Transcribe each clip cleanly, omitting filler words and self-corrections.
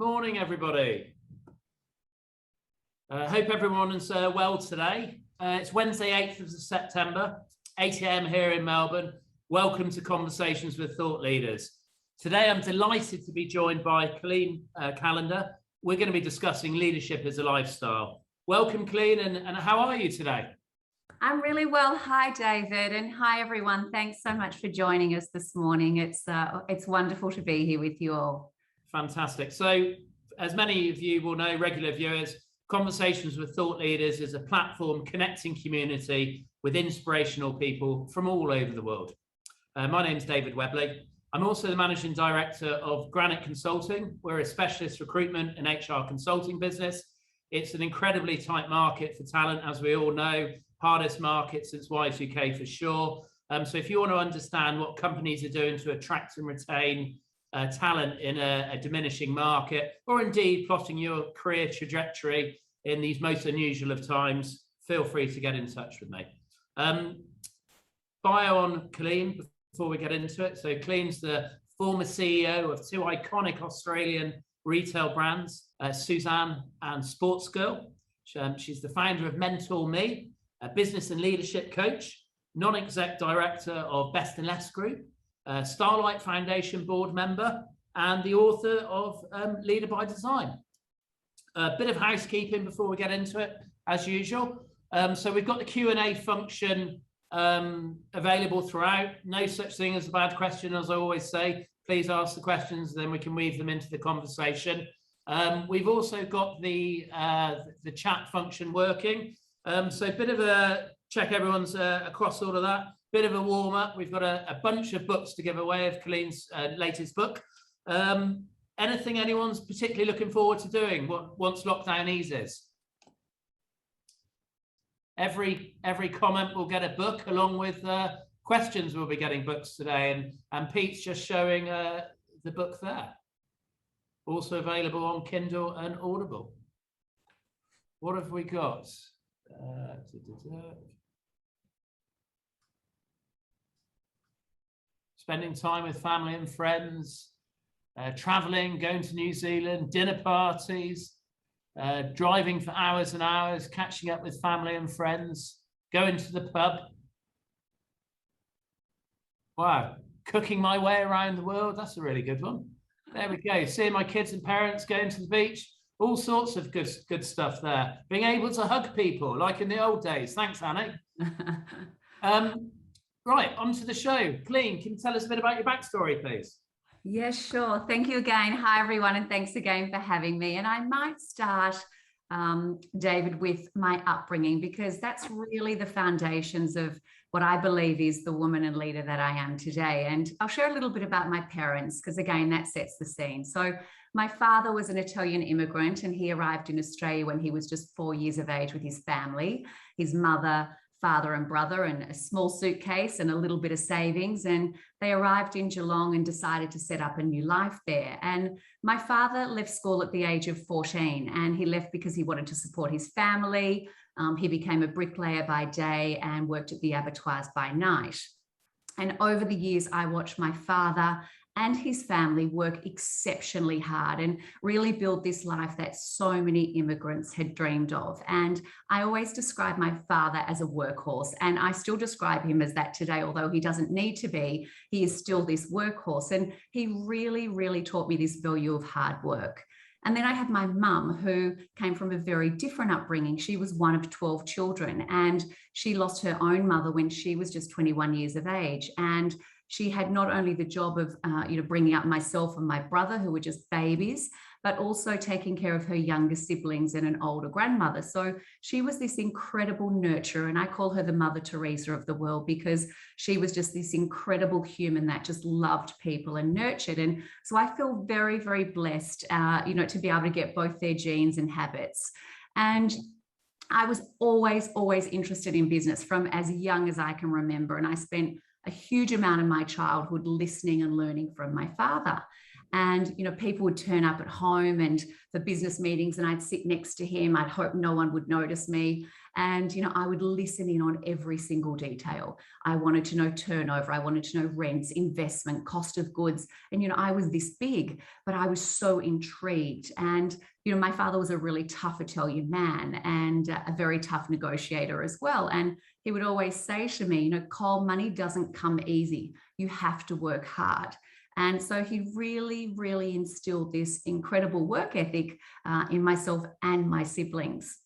morning, everybody. Hope everyone is well today. It's Wednesday, 8th of September, 8 a.m. here in Melbourne. Welcome to Conversations with Thought Leaders. Today, I'm delighted to be joined by Colleen Callander. We're going to be discussing leadership as a lifestyle. Welcome, Colleen, and how are you today? I'm really well. Hi, David, and hi, everyone. Thanks so much for joining us this morning. It's wonderful to be here with you all. Fantastic. So, as many of you will know, regular viewers, Conversations with Thought Leaders is a platform connecting community with inspirational people from all over the world. My name's David Webley. I'm also the Managing Director of Granite Consulting. We're a specialist recruitment and HR consulting business. It's an incredibly tight market for talent, as we all know, hardest market since Y2K for sure. So if you want to understand what companies are doing to attract and retain talent in a diminishing market, or indeed plotting your career trajectory in these most unusual of times, feel free to get in touch with me. Bio on Colleen before we get into it. So Colleen's the former CEO of two iconic Australian retail brands, Suzanne and Sportsgirl. She's the founder of Mentor Me, a business and leadership coach, non-exec director of Best and Less Group, Starlight Foundation board member, and the author of Leader by Design. A bit of housekeeping before we get into it, as usual. So we've got the Q&A function available throughout. No such thing as a bad question, as I always say. Please ask the questions, then we can weave them into the conversation. We've also got the chat function working. So a bit of a check everyone's across all of that. Bit of a warm up. We've got a bunch of books to give away of Colleen's latest book. Anything anyone's particularly looking forward to doing once lockdown eases? Every comment will get a book, along with questions. We'll be getting books today, and Pete's just showing the book there. Also available on Kindle and Audible. What have we got? Spending time with family and friends, traveling, going to New Zealand, dinner parties, driving for hours and hours, catching up with family and friends, going to the pub. Wow, cooking my way around the world. That's a really good one. There we go. Seeing my kids and parents, going to the beach, all sorts of good stuff there. Being able to hug people like in the old days. Thanks, Annie. Right, on to the show. Colleen, can you tell us a bit about your backstory, please? Yes, sure. Thank you again. Hi, everyone, and thanks again for having me. And I might start, David, with my upbringing, because that's really the foundations of what I believe is the woman and leader that I am today. And I'll share a little bit about my parents, because again, that sets the scene. So my father was an Italian immigrant, and he arrived in Australia when he was just 4 years of age with his family. His mother, father and brother, and a small suitcase and a little bit of savings, and they arrived in Geelong and decided to set up a new life there. And my father left school at the age of 14, and he left because he wanted to support his family. He became a bricklayer by day and worked at the abattoirs by night. And over the years, I watched my father and his family work exceptionally hard and really build this life that so many immigrants had dreamed of. And I always describe my father as a workhorse, and I still describe him as that today, although he doesn't need to be. He is still this workhorse, and he really, really taught me this value of hard work. And then I have my mum, who came from a very different upbringing. She was one of 12 children, and she lost her own mother when she was just 21 years of age. And she had not only the job of bringing up myself and my brother, who were just babies, but also taking care of her younger siblings and an older grandmother. So she was this incredible nurturer, and I call her the Mother Teresa of the world, because she was just this incredible human that just loved people and nurtured. And so I feel very, very blessed, to be able to get both their genes and habits. And I was always interested in business from as young as I can remember, and I spent a huge amount of my childhood listening and learning from my father. And, people would turn up at home and for business meetings, and I'd sit next to him. I'd hope no one would notice me. And, I would listen in on every single detail. I wanted to know turnover. I wanted to know rents, investment, cost of goods. And, I was this big, but I was so intrigued. And, my father was a really tough Italian man and a very tough negotiator as well. And he would always say to me, Cole, money doesn't come easy. You have to work hard. And so he really, really instilled this incredible work ethic in myself and my siblings.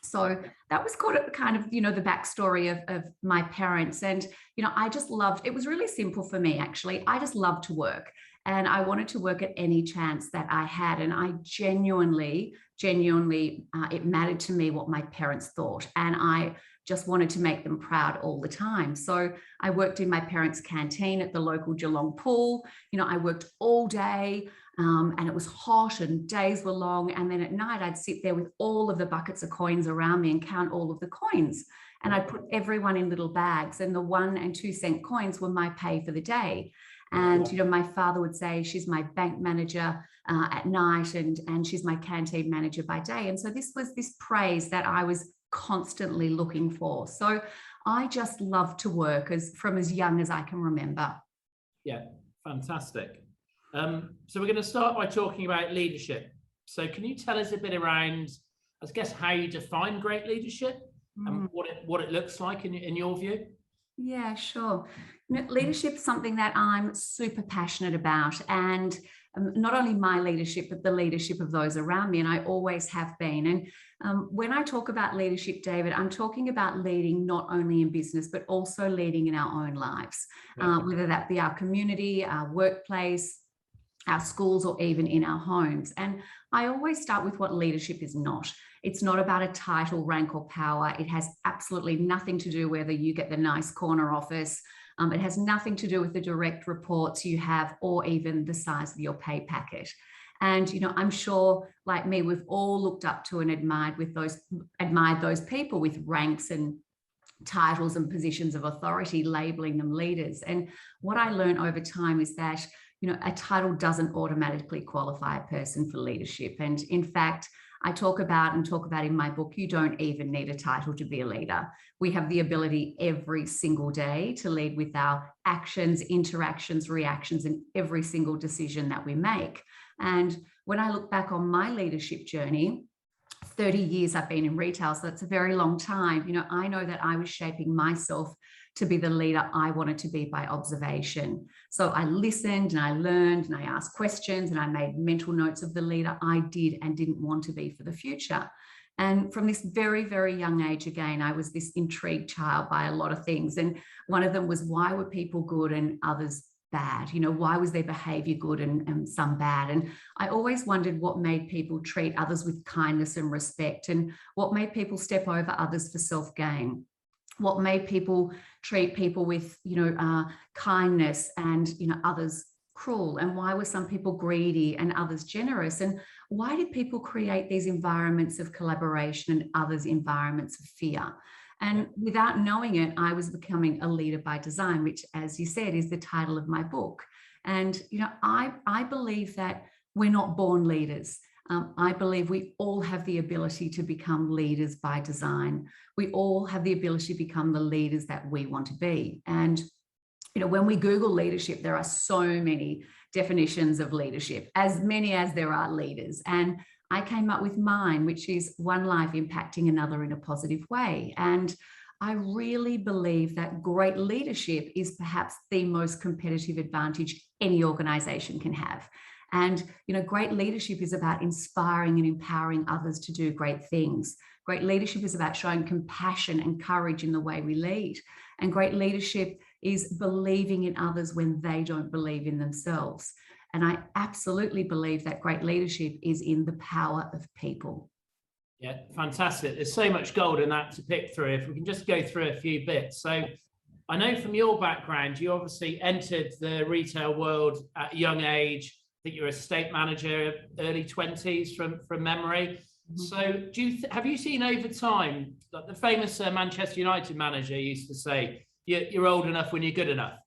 So that was kind of, the backstory of my parents. And, I just loved, it was really simple for me, actually. I just loved to work. And I wanted to work at any chance that I had. And I genuinely, it mattered to me what my parents thought. And I just wanted to make them proud all the time. So I worked in my parents' canteen at the local Geelong pool. I worked all day and it was hot and days were long. And then at night, I'd sit there with all of the buckets of coins around me and count all of the coins. And I'd put everyone in little bags, and the 1 and 2 cent coins were my pay for the day. And, my father would say, she's my bank manager at night and she's my canteen manager by day. And so this was this praise that I was constantly looking for. So I just loved to work from as young as I can remember. Yeah, fantastic. So we're going to start by talking about leadership. So can you tell us a bit around, I guess, how you define great leadership and what it looks like in your view? Yeah, sure. Leadership is something that I'm super passionate about, and not only my leadership, but the leadership of those around me. And I always have been. And when I talk about leadership, David, I'm talking about leading not only in business, but also leading in our own lives, whether that be our community, our workplace, our schools, or even in our homes. And I always start with what leadership is not. It's not about a title, rank, or power. It has absolutely nothing to do whether you get the nice corner office. It has nothing to do with the direct reports you have or even the size of your pay packet. And, I'm sure, like me, we've all looked up to and admired those people with ranks and titles and positions of authority, labeling them leaders. And what I learned over time is that, a title doesn't automatically qualify a person for leadership. And in fact, I talk about in my book, you don't even need a title to be a leader. We have the ability every single day to lead with our actions, interactions, reactions, and every single decision that we make. And when I look back on my leadership journey, 30 years I've been in retail, so that's a very long time. I know that I was shaping myself to be the leader I wanted to be by observation. So I listened and I learned and I asked questions and I made mental notes of the leader I did and didn't want to be for the future. And from this very, very young age, again, I was this intrigued child by a lot of things. And one of them was, why were people good and others bad? Why was their behavior good and some bad? And I always wondered what made people treat others with kindness and respect, and what made people step over others for self-gain. What made people treat people with, kindness and, others cruel? And why were some people greedy and others generous? And why did people create these environments of collaboration and others environments of fear? And without knowing it, I was becoming a leader by design, which, as you said, is the title of my book. And, I believe that we're not born leaders. I believe we all have the ability to become leaders by design. We all have the ability to become the leaders that we want to be. And, when we Google leadership, there are so many definitions of leadership, as many as there are leaders. And I came up with mine, which is one life impacting another in a positive way. And I really believe that great leadership is perhaps the most competitive advantage any organization can have. And, great leadership is about inspiring and empowering others to do great things. Great leadership is about showing compassion and courage in the way we lead. And great leadership is believing in others when they don't believe in themselves. And I absolutely believe that great leadership is in the power of people. Yeah, fantastic. There's so much gold in that to pick through. If we can just go through a few bits. So I know from your background, you obviously entered the retail world at a young age. I think you're a estate manager, early 20s from memory. So have you seen over time, like the famous Manchester United manager used to say, you're old enough when you're good enough.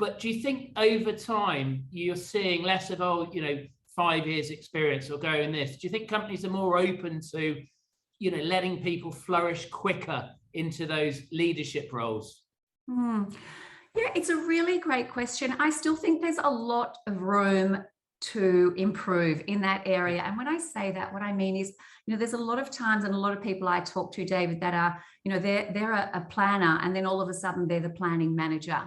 But do you think over time you're seeing less of, 5 years experience or going this? Do you think companies are more open to, letting people flourish quicker into those leadership roles? Yeah, it's a really great question. I still think there's a lot of room to improve in that area. And when I say that, what I mean is, there's a lot of times and a lot of people I talk to, David, that are, they're a planner, and then all of a sudden they're the planning manager.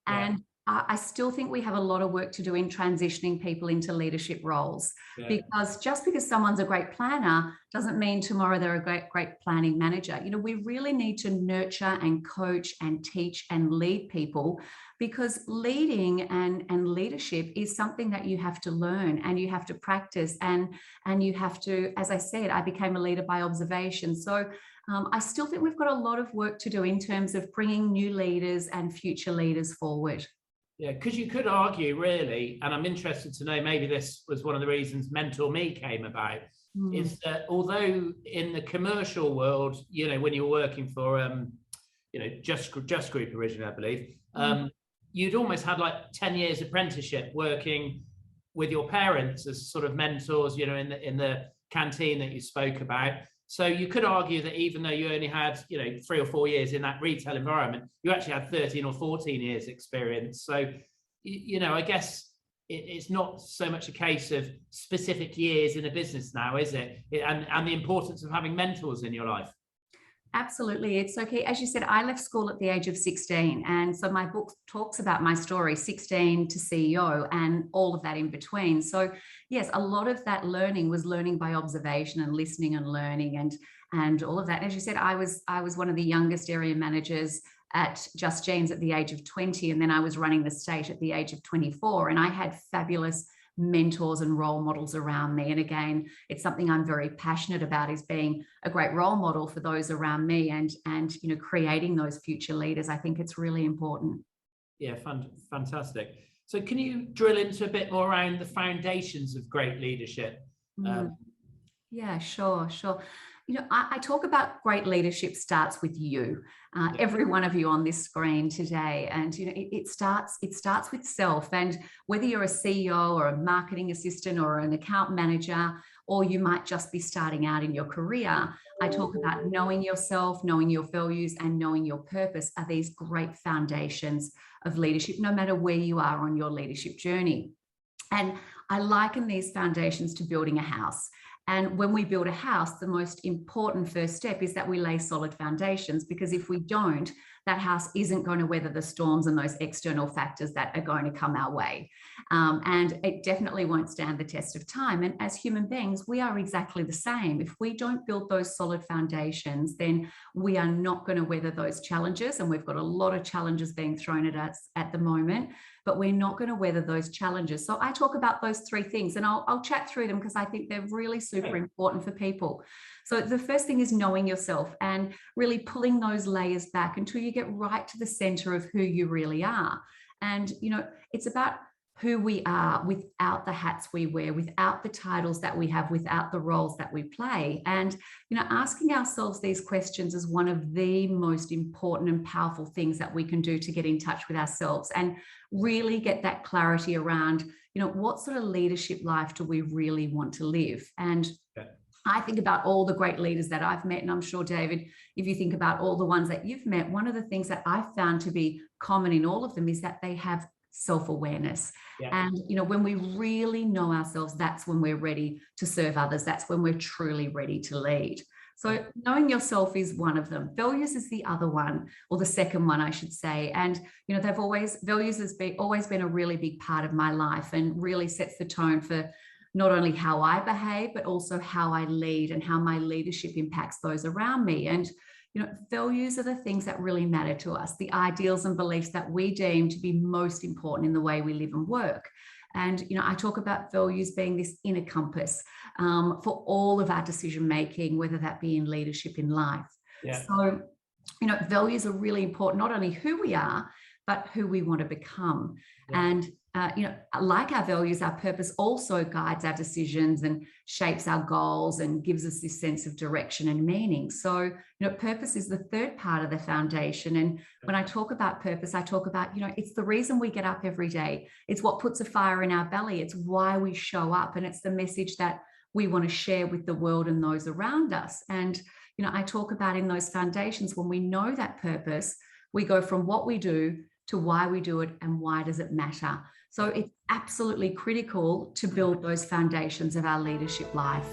And I still think we have a lot of work to do in transitioning people into leadership roles, because just because someone's a great planner doesn't mean tomorrow they're a great planning manager. We really need to nurture and coach and teach and lead people, because leading and leadership is something that you have to learn and you have to practice, and you have to, as I said, I became a leader by observation. So I still think we've got a lot of work to do in terms of bringing new leaders and future leaders forward. Yeah, because you could argue, really, and I'm interested to know, maybe this was one of the reasons Mentor Me came about, is that although in the commercial world, when you were working for, Just Group originally, I believe, you'd almost had like 10 years apprenticeship working with your parents as sort of mentors, in the canteen that you spoke about. So you could argue that even though you only had, 3 or 4 years in that retail environment, you actually had 13 or 14 years experience. So, I guess it's not so much a case of specific years in a business now, is it? And the importance of having mentors in your life. Absolutely. It's okay. As you said, I left school at the age of 16. And so my book talks about my story, 16 to CEO, and all of that in between. So yes, a lot of that learning was learning by observation and listening and learning and all of that. And as you said, I was one of the youngest area managers at Just Jeans at the age of 20. And then I was running the state at the age of 24. And I had fabulous mentors and role models around me. And again, it's something I'm very passionate about, is being a great role model for those around me and creating those future leaders. I think it's really important. Yeah, fantastic. So can you drill into a bit more around the foundations of great leadership? Yeah, sure. I talk about great leadership starts with you, every one of you on this screen today. And, it starts with self. And whether you're a CEO or a marketing assistant or an account manager, or you might just be starting out in your career, I talk about knowing yourself, knowing your values, and knowing your purpose are these great foundations of leadership, no matter where you are on your leadership journey. And I liken these foundations to building a house. And when we build a house, the most important first step is that we lay solid foundations, because if we don't, that house isn't going to weather the storms and those external factors that are going to come our way. And it definitely won't stand the test of time. And as human beings, we are exactly the same. If we don't build those solid foundations, then we are not going to weather those challenges. And we've got a lot of challenges being thrown at us at the moment, but we're not going to weather those challenges. So I talk about those 3 things, and I'll chat through them because I think they're really super important for people. So the first thing is knowing yourself and really pulling those layers back until you get right to the center of who you really are. And, it's about who we are without the hats we wear, without the titles that we have, without the roles that we play. And, asking ourselves these questions is one of the most important and powerful things that we can do to get in touch with ourselves and really get that clarity around, what sort of leadership life do we really want to live? And I think about all the great leaders that I've met, and I'm sure, David, if you think about all the ones that you've met, one of the things that I've found to be common in all of them is that they have self-awareness. And, when we really know ourselves, that's when we're ready to serve others. That's when we're truly ready to lead. So knowing yourself is one of them. Values is the other one, or the second one, I should say. And, values has always been a really big part of my life and really sets the tone for not only how I behave, but also how I lead and how my leadership impacts those around me. And, values are the things that really matter to us, the ideals and beliefs that we deem to be most important in the way we live and work. And, I talk about values being this inner compass for all of our decision making, whether that be in leadership in life. So, values are really important, not only who we are, but who we want to become. And like our values, our purpose also guides our decisions and shapes our goals and gives us this sense of direction and meaning. So, purpose is the third part of the foundation. And when I talk about purpose, I talk about, it's the reason we get up every day. It's what puts a fire in our belly. It's why we show up. And it's the message that we want to share with the world and those around us. And, I talk about in those foundations, when we know that purpose, we go from what we do to why we do it and why does it matter. So it's absolutely critical to build those foundations of our leadership life.